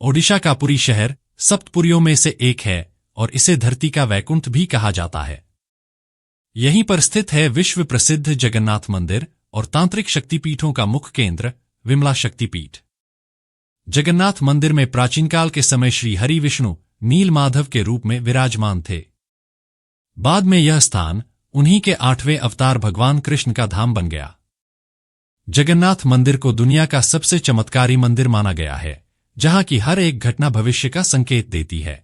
ओडिशा का पुरी शहर सप्तपुरियों में से एक है और इसे धरती का वैकुंठ भी कहा जाता है। यहीं पर स्थित है विश्व प्रसिद्ध जगन्नाथ मंदिर और तांत्रिक शक्तिपीठों का मुख्य केंद्र विमला शक्तिपीठ। जगन्नाथ मंदिर में प्राचीनकाल के समय श्री हरि विष्णु नील माधव के रूप में विराजमान थे। बाद में यह स्थान उन्हीं के 8वें अवतार भगवान कृष्ण का धाम बन गया। जगन्नाथ मंदिर को दुनिया का सबसे चमत्कारी मंदिर माना गया है, जहां की हर एक घटना भविष्य का संकेत देती है।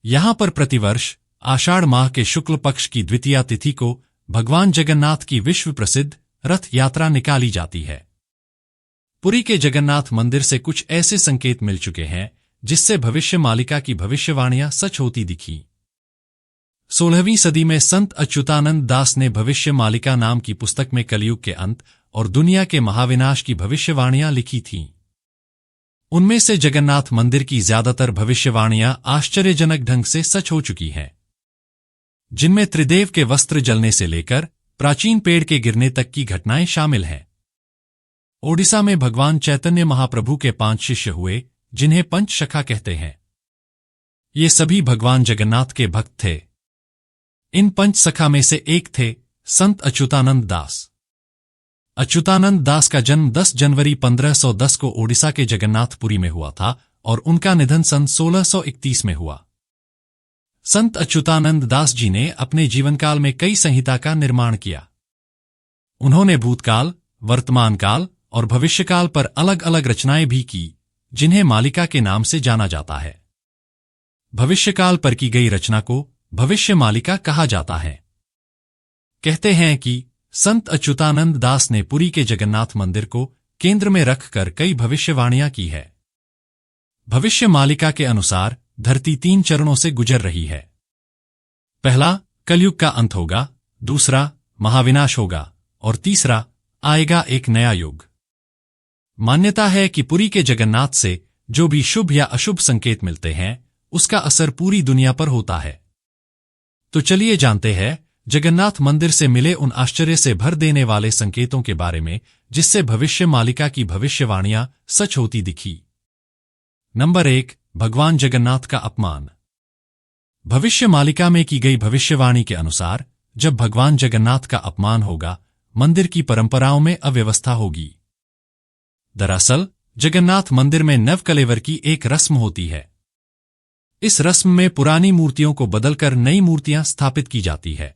यहां पर प्रतिवर्ष आषाढ़ माह के शुक्ल पक्ष की द्वितीया तिथि को भगवान जगन्नाथ की विश्व प्रसिद्ध रथ यात्रा निकाली जाती है। पुरी के जगन्नाथ मंदिर से कुछ ऐसे संकेत मिल चुके हैं जिससे भविष्य मालिका की भविष्यवाणियां सच होती दिखी। 16वीं सदी में संत अच्युतानंद दास ने भविष्य मालिका नाम की पुस्तक में कलयुग के अंत और दुनिया के महाविनाश की भविष्यवाणियां लिखी थीं। उनमें से जगन्नाथ मंदिर की ज्यादातर भविष्यवाणियां आश्चर्यजनक ढंग से सच हो चुकी हैं, जिनमें त्रिदेव के वस्त्र जलने से लेकर प्राचीन पेड़ के गिरने तक की घटनाएं शामिल हैं। ओडिशा में भगवान चैतन्य महाप्रभु के 5 शिष्य हुए, जिन्हें पंचशखा कहते हैं। ये सभी भगवान जगन्नाथ के भक्त थे। इन पंचसखा में से एक थे संत अच्युतानंद दास। अच्युतानंद दास का जन्म 10 जनवरी 1510 को ओडिशा के जगन्नाथपुरी में हुआ था और उनका निधन सन 1631 में हुआ। संत अच्युतानंद दास जी ने अपने जीवनकाल में कई संहिता का निर्माण किया। उन्होंने भूतकाल, वर्तमान काल और भविष्यकाल पर अलग अलग रचनाएं भी की, जिन्हें मालिका के नाम से जाना जाता है। भविष्यकाल पर की गई रचना को भविष्य मालिका कहा जाता है। कहते हैं कि संत अच्युतानंद दास ने पुरी के जगन्नाथ मंदिर को केंद्र में रखकर कई भविष्यवाणियां की है। भविष्य मालिका के अनुसार धरती 3 चरणों से गुजर रही है। पहला, कलयुग का अंत होगा, दूसरा, महाविनाश होगा और तीसरा, आएगा एक नया युग। मान्यता है कि पुरी के जगन्नाथ से जो भी शुभ या अशुभ संकेत मिलते हैं, उसका असर पूरी दुनिया पर होता है। तो चलिए जानते हैं जगन्नाथ मंदिर से मिले उन आश्चर्य से भर देने वाले संकेतों के बारे में, जिससे भविष्य मालिका की भविष्यवाणियां सच होती दिखी। नंबर 1, भगवान जगन्नाथ का अपमान। भविष्य मालिका में की गई भविष्यवाणी के अनुसार जब भगवान जगन्नाथ का अपमान होगा, मंदिर की परंपराओं में अव्यवस्था होगी। दरअसल जगन्नाथ मंदिर में नवकलेवर की एक रस्म होती है। इस रस्म में पुरानी मूर्तियों को बदलकर नई मूर्तियां स्थापित की जाती है।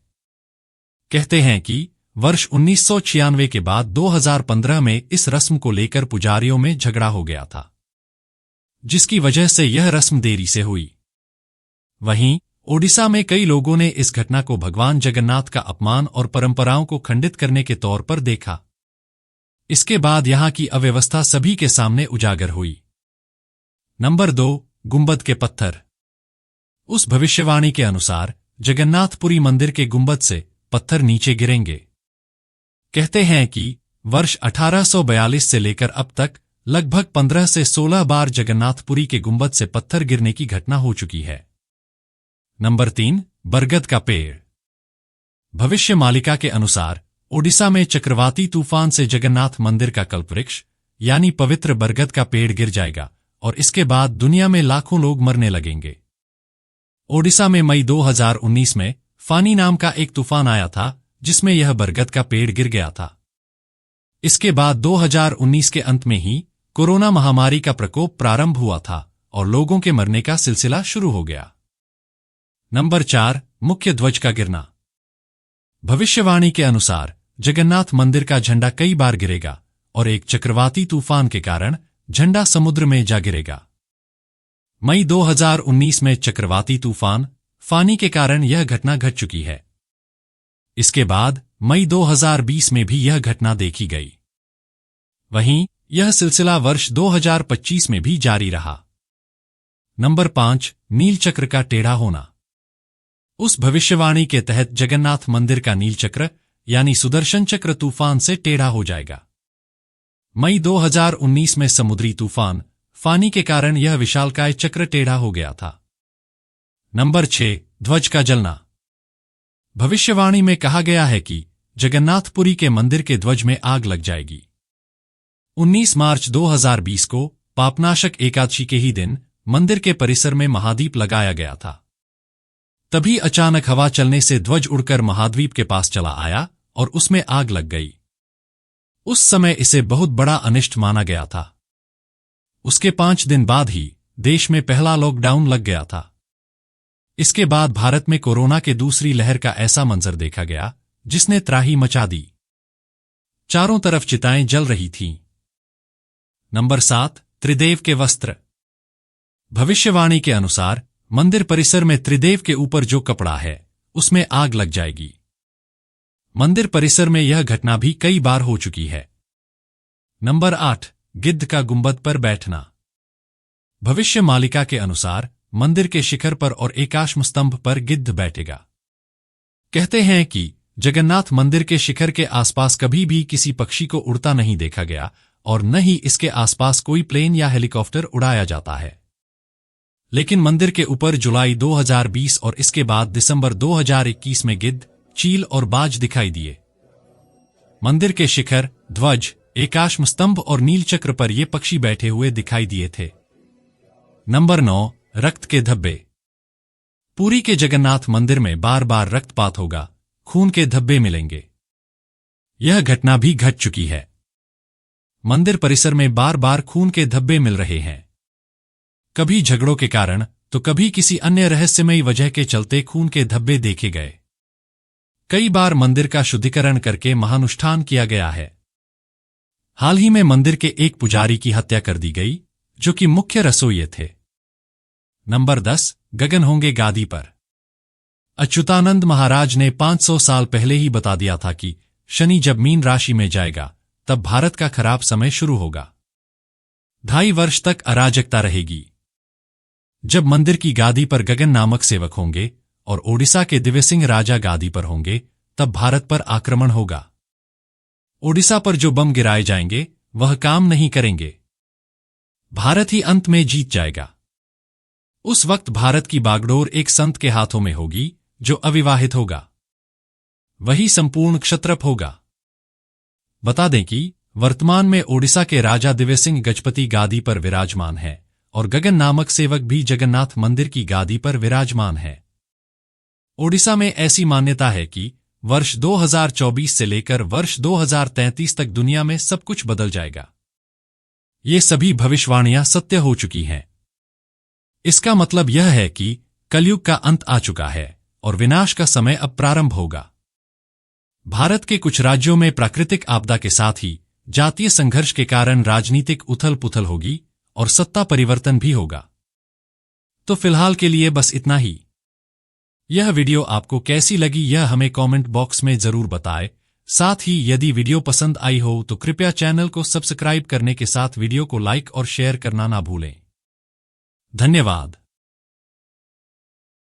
कहते हैं कि वर्ष 1996 के बाद 2015 में इस रस्म को लेकर पुजारियों में झगड़ा हो गया था, जिसकी वजह से यह रस्म देरी से हुई। वहीं ओडिशा में कई लोगों ने इस घटना को भगवान जगन्नाथ का अपमान और परंपराओं को खंडित करने के तौर पर देखा। इसके बाद यहां की अव्यवस्था सभी के सामने उजागर हुई। नंबर 2, गुंबद के पत्थर। उस भविष्यवाणी के अनुसार जगन्नाथपुरी मंदिर के गुंबद से पत्थर नीचे गिरेंगे। कहते हैं कि वर्ष 1842 से लेकर अब तक लगभग 15 से 16 बार जगन्नाथपुरी के गुंबद से पत्थर गिरने की घटना हो चुकी है। नंबर 3, बरगद का पेड़। भविष्य मालिका के अनुसार ओडिशा में चक्रवाती तूफान से जगन्नाथ मंदिर का कल्पवृक्ष यानी पवित्र बरगद का पेड़ गिर जाएगा और इसके बाद दुनिया में लाखों लोग मरने लगेंगे। ओडिशा में मई 2019 में फानी नाम का एक तूफान आया था, जिसमें यह बरगद का पेड़ गिर गया था। इसके बाद 2019 के अंत में ही कोरोना महामारी का प्रकोप प्रारंभ हुआ था और लोगों के मरने का सिलसिला शुरू हो गया। नंबर 4, मुख्य ध्वज का गिरना। भविष्यवाणी के अनुसार जगन्नाथ मंदिर का झंडा कई बार गिरेगा और एक चक्रवाती तूफान के कारण झंडा समुद्र में जा गिरेगा। मई 2019 में चक्रवाती तूफान फानी के कारण यह घटना घट चुकी है। इसके बाद मई 2020 में भी यह घटना देखी गई। वहीं यह सिलसिला वर्ष 2025 में भी जारी रहा। नंबर 5, नीलचक्र का टेढ़ा होना। उस भविष्यवाणी के तहत जगन्नाथ मंदिर का नीलचक्र यानी सुदर्शन चक्र तूफान से टेढ़ा हो जाएगा। मई 2019 में समुद्री तूफान फानी के कारण यह विशालकाय चक्र टेढ़ा हो गया था। नंबर 6, ध्वज का जलना। भविष्यवाणी में कहा गया है कि जगन्नाथपुरी के मंदिर के ध्वज में आग लग जाएगी। 19 मार्च 2020 को पापनाशक एकादशी के ही दिन मंदिर के परिसर में महादीप लगाया गया था। तभी अचानक हवा चलने से ध्वज उड़कर महाद्वीप के पास चला आया और उसमें आग लग गई। उस समय इसे बहुत बड़ा अनिष्ट माना गया था। उसके 5 दिन बाद ही देश में पहला लॉकडाउन लग गया था। इसके बाद भारत में कोरोना के दूसरी लहर का ऐसा मंजर देखा गया जिसने त्राही मचा दी। चारों तरफ चिताएं जल रही थीं। नंबर 7, त्रिदेव के वस्त्र। भविष्यवाणी के अनुसार मंदिर परिसर में त्रिदेव के ऊपर जो कपड़ा है उसमें आग लग जाएगी। मंदिर परिसर में यह घटना भी कई बार हो चुकी है। नंबर 8, गिद्ध का गुंबद पर बैठना। भविष्य मालिका के अनुसार मंदिर के शिखर पर और एकाश्म स्तंभ पर गिद्ध बैठेगा। कहते हैं कि जगन्नाथ मंदिर के शिखर के आसपास कभी भी किसी पक्षी को उड़ता नहीं देखा गया और न ही इसके आसपास कोई प्लेन या हेलीकॉप्टर उड़ाया जाता है। लेकिन मंदिर के ऊपर जुलाई 2020 और इसके बाद दिसंबर 2021 में गिद्ध, चील और बाज दिखाई दिए। मंदिर के शिखर, ध्वज, एकाश्म स्तंभ और नीलचक्र पर ये पक्षी बैठे हुए दिखाई दिए थे। नंबर 9, रक्त के धब्बे। पुरी के जगन्नाथ मंदिर में बार बार रक्तपात होगा, खून के धब्बे मिलेंगे। यह घटना भी घट चुकी है। मंदिर परिसर में बार बार खून के धब्बे मिल रहे हैं। कभी झगड़ों के कारण तो कभी किसी अन्य रहस्यमयी वजह के चलते खून के धब्बे देखे गए। कई बार मंदिर का शुद्धिकरण करके महानुष्ठान किया गया है। हाल ही में मंदिर के एक पुजारी की हत्या कर दी गई जो कि मुख्य रसोइये थे। नंबर 10, गगन होंगे गादी पर। अच्युतानंद महाराज ने 500 साल पहले ही बता दिया था कि शनि जब मीन राशि में जाएगा तब भारत का खराब समय शुरू होगा। 2.5 वर्ष तक अराजकता रहेगी। जब मंदिर की गादी पर गगन नामक सेवक होंगे और ओडिशा के दिव्य सिंह राजा गादी पर होंगे तब भारत पर आक्रमण होगा। ओडिशा पर जो बम गिराए जाएंगे वह काम नहीं करेंगे। भारत ही अंत में जीत जाएगा। उस वक्त भारत की बागडोर एक संत के हाथों में होगी जो अविवाहित होगा। वही संपूर्ण क्षत्रप होगा। बता दें कि वर्तमान में ओडिशा के राजा दिव्य सिंह गजपति गादी पर विराजमान है और गगन नामक सेवक भी जगन्नाथ मंदिर की गादी पर विराजमान है। ओडिशा में ऐसी मान्यता है कि वर्ष 2024 से लेकर वर्ष 2033 तक दुनिया में सब कुछ बदल जाएगा। ये सभी भविष्यवाणियां सत्य हो चुकी हैं। इसका मतलब यह है कि कलयुग का अंत आ चुका है और विनाश का समय अब प्रारंभ होगा। भारत के कुछ राज्यों में प्राकृतिक आपदा के साथ ही जातीय संघर्ष के कारण राजनीतिक उथल पुथल होगी और सत्ता परिवर्तन भी होगा। तो फिलहाल के लिए बस इतना ही। यह वीडियो आपको कैसी लगी यह हमें कमेंट बॉक्स में जरूर बताएं। साथ ही यदि वीडियो पसंद आई हो तो कृपया चैनल को सब्सक्राइब करने के साथ वीडियो को लाइक और शेयर करना ना भूलें। धन्यवाद।